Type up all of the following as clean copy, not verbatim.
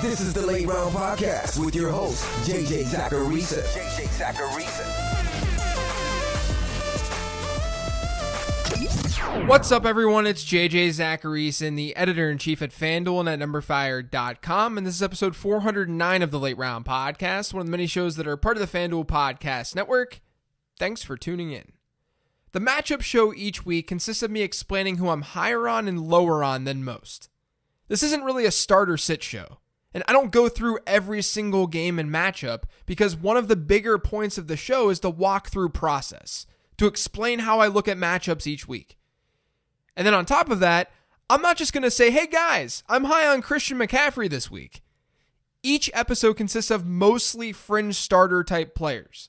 This is the Late Round Podcast with your host, JJ Zachariason. What's up, everyone? It's JJ Zachariason, the editor-in-chief at FanDuel and at NumberFire.com, and this is episode 409 of the Late Round Podcast, one of the many shows that are part of the FanDuel Podcast Network. Thanks for tuning in. The matchup show each week consists of me explaining who I'm higher on and lower on than most. This isn't really a start or sit show, and I don't go through every single game and matchup because one of the bigger points of the show is the walkthrough process, to explain how I look at matchups each week. And then on top of that, I'm not just going to say, hey guys, I'm high on Christian McCaffrey this week. Each episode consists of mostly fringe starter type players.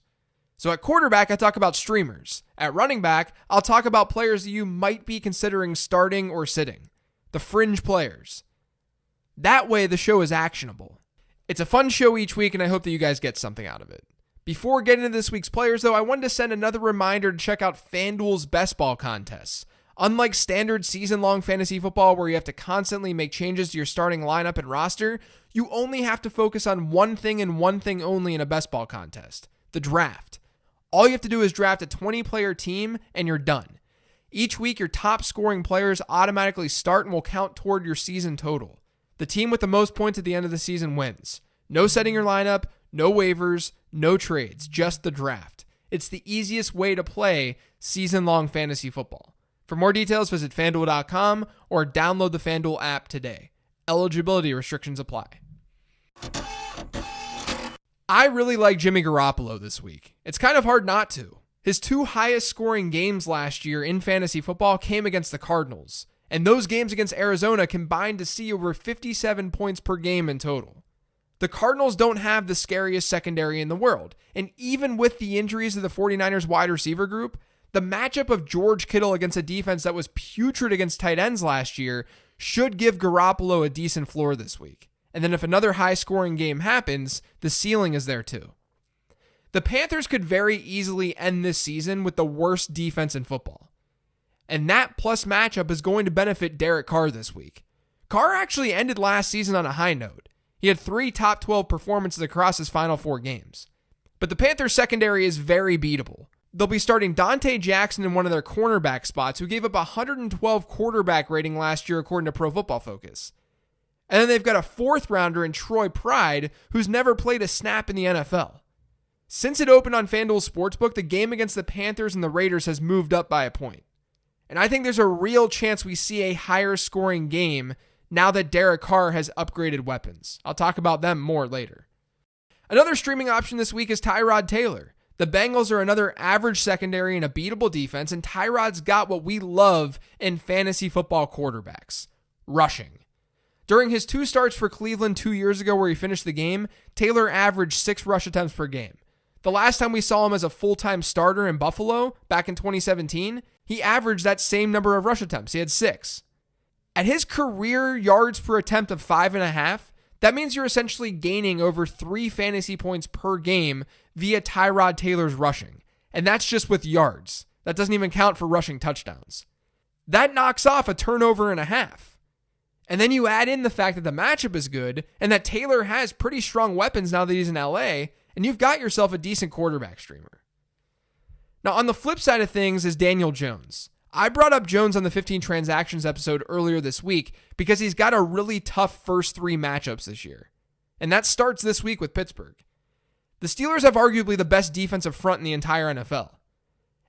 So at quarterback, I talk about streamers. At running back, I'll talk about players that you might be considering starting or sitting. The fringe players. That way, the show is actionable. It's a fun show each week, and I hope that you guys get something out of it. Before getting into this week's players, though, I wanted to send another reminder to check out FanDuel's Best Ball contests. Unlike standard season-long fantasy football where you have to constantly make changes to your starting lineup and roster, you only have to focus on one thing and one thing only in a Best Ball contest: the draft. All you have to do is draft a 20-player team, and you're done. Each week, your top-scoring players automatically start and will count toward your season total. The team with the most points at the end of the season wins. No setting your lineup, no waivers, no trades, just the draft. It's the easiest way to play season-long fantasy football. For more details, visit FanDuel.com or download the FanDuel app today. Eligibility restrictions apply. I really like Jimmy Garoppolo this week. It's kind of hard not to. His two highest scoring games last year in fantasy football came against the Cardinals, and those games against Arizona combined to see over 57 points per game in total. The Cardinals don't have the scariest secondary in the world, and even with the injuries to the 49ers wide receiver group, the matchup of George Kittle against a defense that was putrid against tight ends last year should give Garoppolo a decent floor this week. And then if another high-scoring game happens, the ceiling is there too. The Panthers could very easily end this season with the worst defense in football. And that plus matchup is going to benefit Derek Carr this week. Carr actually ended last season on a high note. He had 3 top 12 performances across his final 4 games. But the Panthers secondary is very beatable. They'll be starting Dante Jackson in one of their cornerback spots, who gave up a 112 quarterback rating last year according to Pro Football Focus. And then they've got a 4th rounder in Troy Pride, who's never played a snap in the NFL. Since it opened on FanDuel Sportsbook, the game against the Panthers and the Raiders has moved up by a point. And I think there's a real chance we see a higher scoring game now that Derek Carr has upgraded weapons. I'll talk about them more later. Another streaming option this week is Tyrod Taylor. The Bengals are another average secondary and a beatable defense, and Tyrod's got what we love in fantasy football quarterbacks: rushing. During his 2 starts for Cleveland 2 years ago where he finished the game, Taylor averaged 6 rush attempts per game. The last time we saw him as a full-time starter in Buffalo, back in 2017, he averaged that same number of rush attempts. He had 6. At his career yards per attempt of 5.5, that means you're essentially gaining over 3 fantasy points per game via Tyrod Taylor's rushing. And that's just with yards. That doesn't even count for rushing touchdowns. That knocks off a turnover and a half. And then you add in the fact that the matchup is good and that Taylor has pretty strong weapons now that he's in LA, and you've got yourself a decent quarterback streamer. Now, on the flip side of things is Daniel Jones. I brought up Jones on the 15 Transactions episode earlier this week because he's got a really tough first 3 matchups this year. And that starts this week with Pittsburgh. The Steelers have arguably the best defensive front in the entire NFL.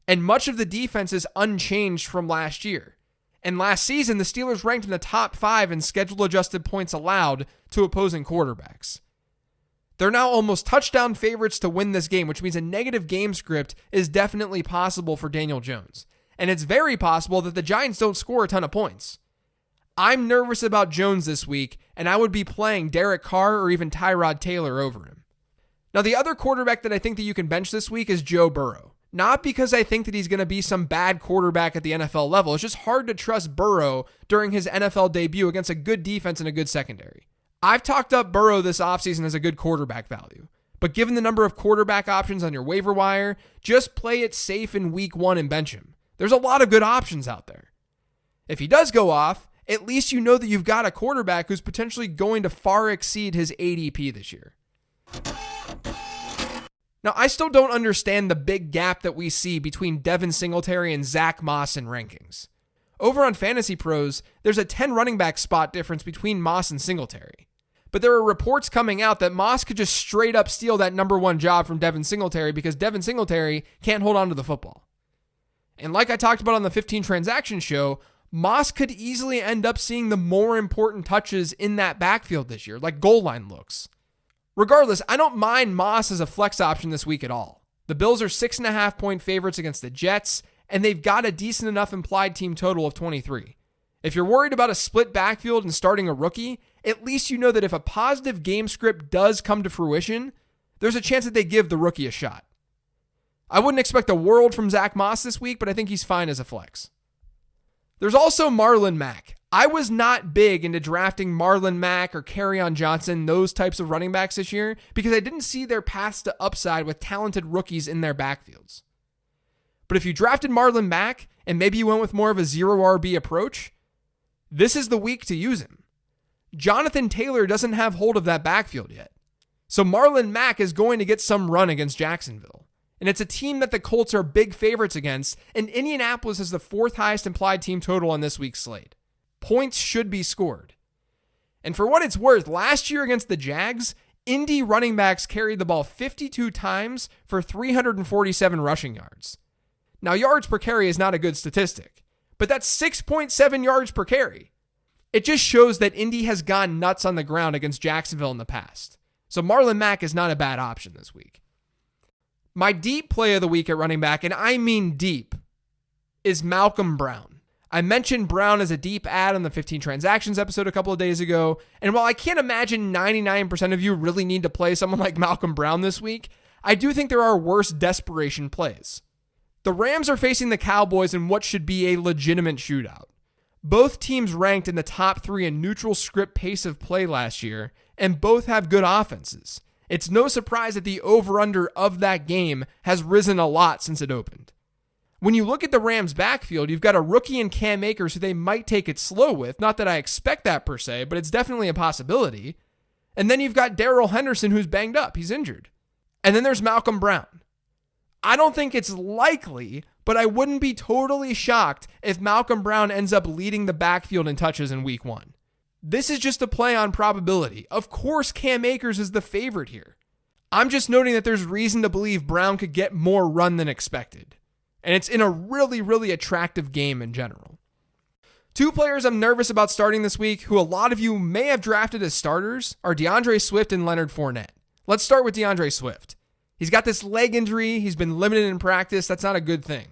And much of the defense is unchanged from last year. And last season, the Steelers ranked in the top 5 in schedule-adjusted points allowed to opposing quarterbacks. They're now almost touchdown favorites to win this game, which means a negative game script is definitely possible for Daniel Jones. And it's very possible that the Giants don't score a ton of points. I'm nervous about Jones this week, and I would be playing Derek Carr or even Tyrod Taylor over him. Now, the other quarterback that I think that you can bench this week is Joe Burrow. Not because I think that he's going to be some bad quarterback at the NFL level. It's just hard to trust Burrow during his NFL debut against a good defense and a good secondary. I've talked up Burrow this offseason as a good quarterback value. But given the number of quarterback options on your waiver wire, just play it safe in week 1 and bench him. There's a lot of good options out there. If he does go off, at least you know that you've got a quarterback who's potentially going to far exceed his ADP this year. Now, I still don't understand the big gap that we see between Devin Singletary and Zach Moss in rankings. Over on Fantasy Pros, there's a 10 running back spot difference between Moss and Singletary. But there are reports coming out that Moss could just straight up steal that number one job from Devin Singletary because Devin Singletary can't hold on to the football. And like I talked about on the 15 Transaction Show, Moss could easily end up seeing the more important touches in that backfield this year, like goal line looks. Regardless, I don't mind Moss as a flex option this week at all. The Bills are 6.5-point favorites against the Jets, and they've got a decent enough implied team total of 23. If you're worried about a split backfield and starting a rookie, at least you know that if a positive game script does come to fruition, there's a chance that they give the rookie a shot. I wouldn't expect the world from Zach Moss this week, but I think he's fine as a flex. There's also Marlon Mack. I was not big into drafting Marlon Mack or Kerryon Johnson, those types of running backs this year, because I didn't see their paths to upside with talented rookies in their backfields. But if you drafted Marlon Mack and maybe you went with more of a zero RB approach, this is the week to use him. Jonathan Taylor doesn't have hold of that backfield yet. So Marlon Mack is going to get some run against Jacksonville. And it's a team that the Colts are big favorites against, and Indianapolis is the fourth highest implied team total on this week's slate. Points should be scored. And for what it's worth, last year against the Jags, Indy running backs carried the ball 52 times for 347 rushing yards. Now, yards per carry is not a good statistic, but that's 6.7 yards per carry. It just shows that Indy has gone nuts on the ground against Jacksonville in the past. So Marlon Mack is not a bad option this week. My deep play of the week at running back, and I mean deep, is Malcolm Brown. I mentioned Brown as a deep ad on the 15 Transactions episode a couple of days ago, and while I can't imagine 99% of you really need to play someone like Malcolm Brown this week, I do think there are worse desperation plays. The Rams are facing the Cowboys in what should be a legitimate shootout. Both teams ranked in the top 3 in neutral script pace of play last year, and both have good offenses. It's no surprise that the over-under of that game has risen a lot since it opened. When you look at the Rams' backfield, you've got a rookie in Cam Akers who they might take it slow with. Not that I expect that per se, but it's definitely a possibility. And then you've got Darrell Henderson who's banged up. He's injured. And then there's Malcolm Brown. I don't think it's likely, but I wouldn't be totally shocked if Malcolm Brown ends up leading the backfield in touches in week 1. This is just a play on probability. Of course, Cam Akers is the favorite here. I'm just noting that there's reason to believe Brown could get more run than expected. And it's in a really, really attractive game in general. 2 players I'm nervous about starting this week, who a lot of you may have drafted as starters, are DeAndre Swift and Leonard Fournette. Let's start with DeAndre Swift. He's got this leg injury. He's been limited in practice. That's not a good thing.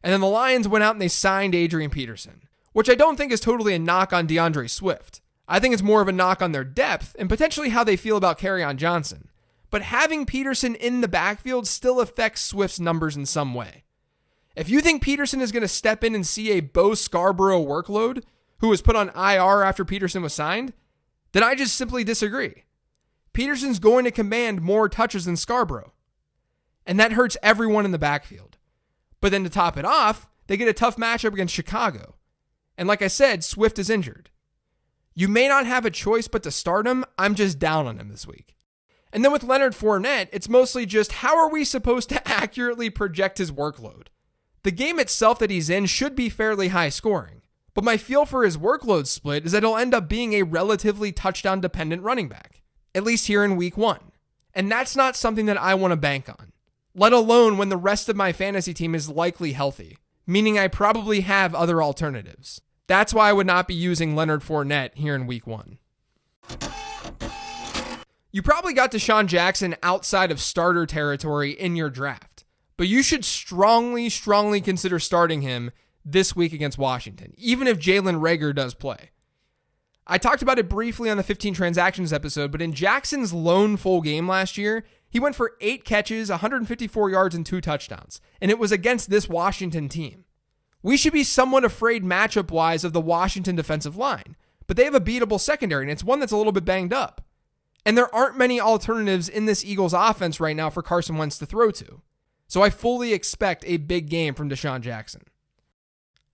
And then the Lions went out and they signed Adrian Peterson, which I don't think is totally a knock on DeAndre Swift. I think it's more of a knock on their depth and potentially how they feel about Kerryon Johnson. But having Peterson in the backfield still affects Swift's numbers in some way. If you think Peterson is going to step in and see a Bo Scarborough workload, who was put on IR after Peterson was signed, then I just simply disagree. Peterson's going to command more touches than Scarborough. And that hurts everyone in the backfield. But then to top it off, they get a tough matchup against Chicago. And like I said, Swift is injured. You may not have a choice but to start him. I'm just down on him this week. And then with Leonard Fournette, it's mostly just how are we supposed to accurately project his workload? The game itself that he's in should be fairly high scoring, but my feel for his workload split is that he'll end up being a relatively touchdown-dependent running back, at least here in week 1. And that's not something that I want to bank on, let alone when the rest of my fantasy team is likely healthy, meaning I probably have other alternatives. That's why I would not be using Leonard Fournette here in week 1. You probably got Deshaun Jackson outside of starter territory in your draft. But you should strongly consider starting him this week against Washington, even if Jalen Reagor does play. I talked about it briefly on the 15 Transactions episode, but in Jackson's lone full game last year, he went for 8 catches, 154 yards, and 2 touchdowns, and it was against this Washington team. We should be somewhat afraid matchup-wise of the Washington defensive line, but they have a beatable secondary, and it's one that's a little bit banged up. And there aren't many alternatives in this Eagles offense right now for Carson Wentz to throw to. So I fully expect a big game from Deshaun Jackson.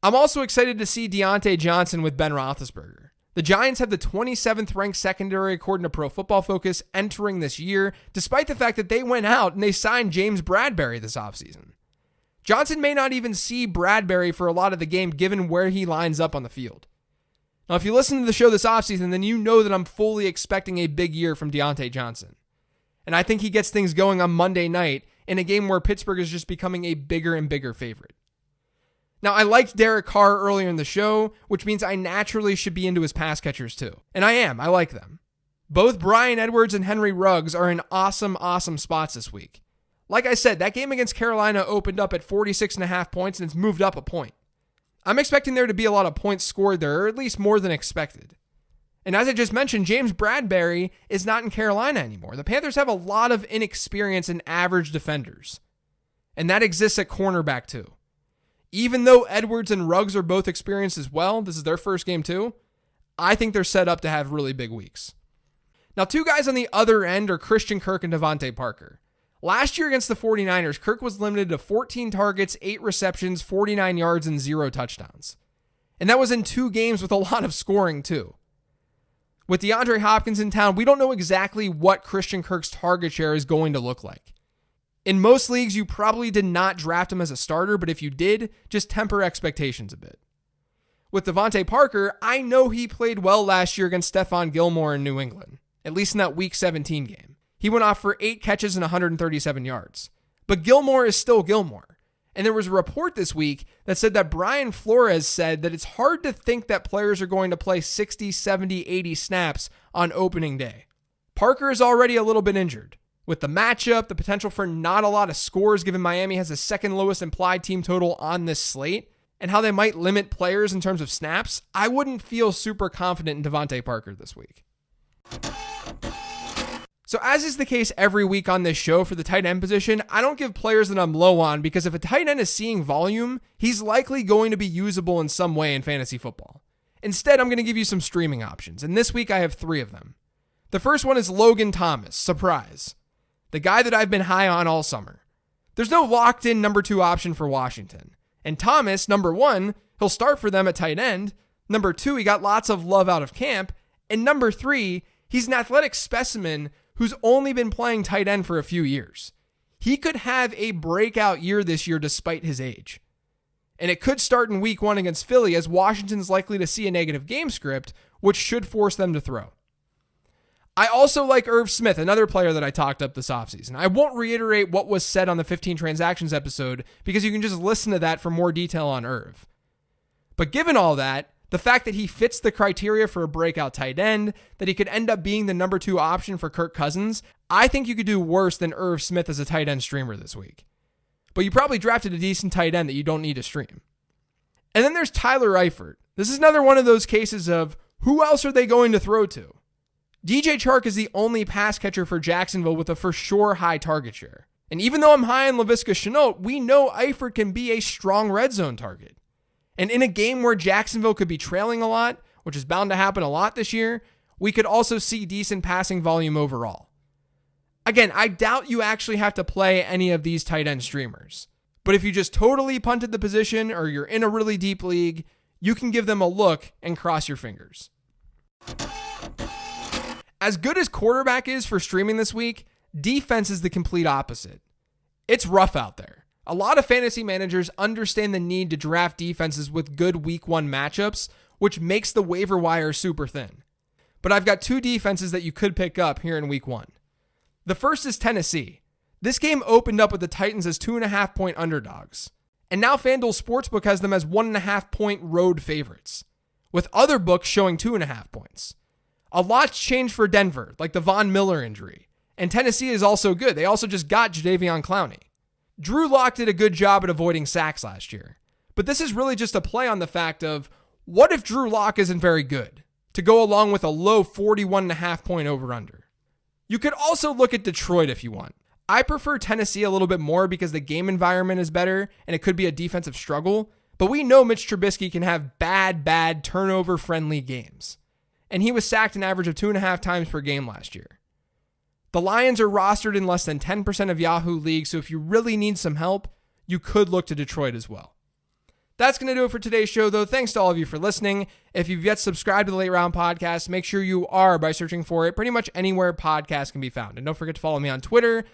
I'm also excited to see Diontae Johnson with Ben Roethlisberger. The Giants have the 27th ranked secondary according to Pro Football Focus entering this year, despite the fact that they went out and they signed James Bradberry this offseason. Johnson may not even see Bradberry for a lot of the game given where he lines up on the field. Now, if you listen to the show this offseason, then you know that I'm fully expecting a big year from Diontae Johnson. And I think he gets things going on Monday night in a game where Pittsburgh is just becoming a bigger and bigger favorite. Now, I liked Derek Carr earlier in the show, which means I naturally should be into his pass catchers too. And I am. I like them. Both Bryan Edwards and Henry Ruggs are in awesome spots this week. Like I said, that game against Carolina opened up at 46.5 points and it's moved up a point. I'm expecting there to be a lot of points scored there, or at least more than expected. And as I just mentioned, James Bradberry is not in Carolina anymore. The Panthers have a lot of inexperience and average defenders. And that exists at cornerback too. Even though Edwards and Ruggs are both experienced as well, this is their first game too, I think they're set up to have really big weeks. Now, two guys on the other end are Christian Kirk and Devontae Parker. Last year against the 49ers, Kirk was limited to 14 targets, 8 receptions, 49 yards, and 0 touchdowns. And that was in 2 games with a lot of scoring too. With DeAndre Hopkins in town, we don't know exactly what Christian Kirk's target share is going to look like. In most leagues, you probably did not draft him as a starter, but if you did, just temper expectations a bit. With Devontae Parker, I know he played well last year against Stephon Gilmore in New England, at least in that Week 17 game. He went off for 8 catches and 137 yards. But Gilmore is still Gilmore. And there was a report this week that said that Brian Flores said that it's hard to think that players are going to play 60, 70, 80 snaps on opening day. Parker is already a little bit injured. With the matchup, the potential for not a lot of scores given Miami has the second lowest implied team total on this slate, and how they might limit players in terms of snaps, I wouldn't feel super confident in Devontae Parker this week. So as is the case every week on this show for the tight end position, I don't give players that I'm low on because if a tight end is seeing volume, he's likely going to be usable in some way in fantasy football. Instead, I'm going to give you some streaming options, and this week I have 3 of them. The first one is Logan Thomas, surprise. The guy that I've been high on all summer. There's no locked-in number 2 option for Washington. And Thomas, number 1, he'll start for them at tight end. Number 2, he got lots of love out of camp. And number 3, he's an athletic specimen who's only been playing tight end for a few years. He could have a breakout year this year despite his age. And it could start in week 1 against Philly as Washington's likely to see a negative game script, which should force them to throw. I also like Irv Smith, another player that I talked up this offseason. I won't reiterate what was said on the 15 Transactions episode because you can just listen to that for more detail on Irv. But given all that, the fact that he fits the criteria for a breakout tight end, that he could end up being the number 2 option for Kirk Cousins, I think you could do worse than Irv Smith as a tight end streamer this week. But you probably drafted a decent tight end that you don't need to stream. And then there's Tyler Eifert. This is another one of those cases of who else are they going to throw to? DJ Chark is the only pass catcher for Jacksonville with a for sure high target share. And even though I'm high on Laviska Shenault, we know Eifert can be a strong red zone target. And in a game where Jacksonville could be trailing a lot, which is bound to happen a lot this year, we could also see decent passing volume overall. Again, I doubt you actually have to play any of these tight end streamers. But if you just totally punted the position or you're in a really deep league, you can give them a look and cross your fingers. As good as quarterback is for streaming this week, defense is the complete opposite. It's rough out there. A lot of fantasy managers understand the need to draft defenses with good week 1 matchups, which makes the waiver wire super thin. But I've got 2 defenses that you could pick up here in week 1. The first is Tennessee. This game opened up with the Titans as 2.5 point underdogs. And now FanDuel Sportsbook has them as 1.5 point road favorites, with other books showing 2.5 points. A lot's changed for Denver, like the Von Miller injury. And Tennessee is also good. They also just got Jadeveon Clowney. Drew Lock did a good job at avoiding sacks last year. But this is really just a play on the fact of, what if Drew Lock isn't very good? To go along with a low 41.5 point over-under. You could also look at Detroit if you want. I prefer Tennessee a little bit more because the game environment is better and it could be a defensive struggle. But we know Mitch Trubisky can have bad turnover-friendly games. And he was sacked an average of 2.5 times per game last year. The Lions are rostered in less than 10% of Yahoo leagues, so if you really need some help, you could look to Detroit as well. That's going to do it for today's show, though. Thanks to all of you for listening. If you've yet subscribed to the Late Round Podcast, make sure you are by searching for it pretty much anywhere podcasts can be found. And don't forget to follow me on Twitter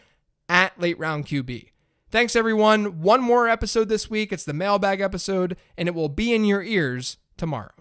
at LateRoundQB. Thanks, everyone. One more episode this week. It's the mailbag episode, and it will be in your ears tomorrow.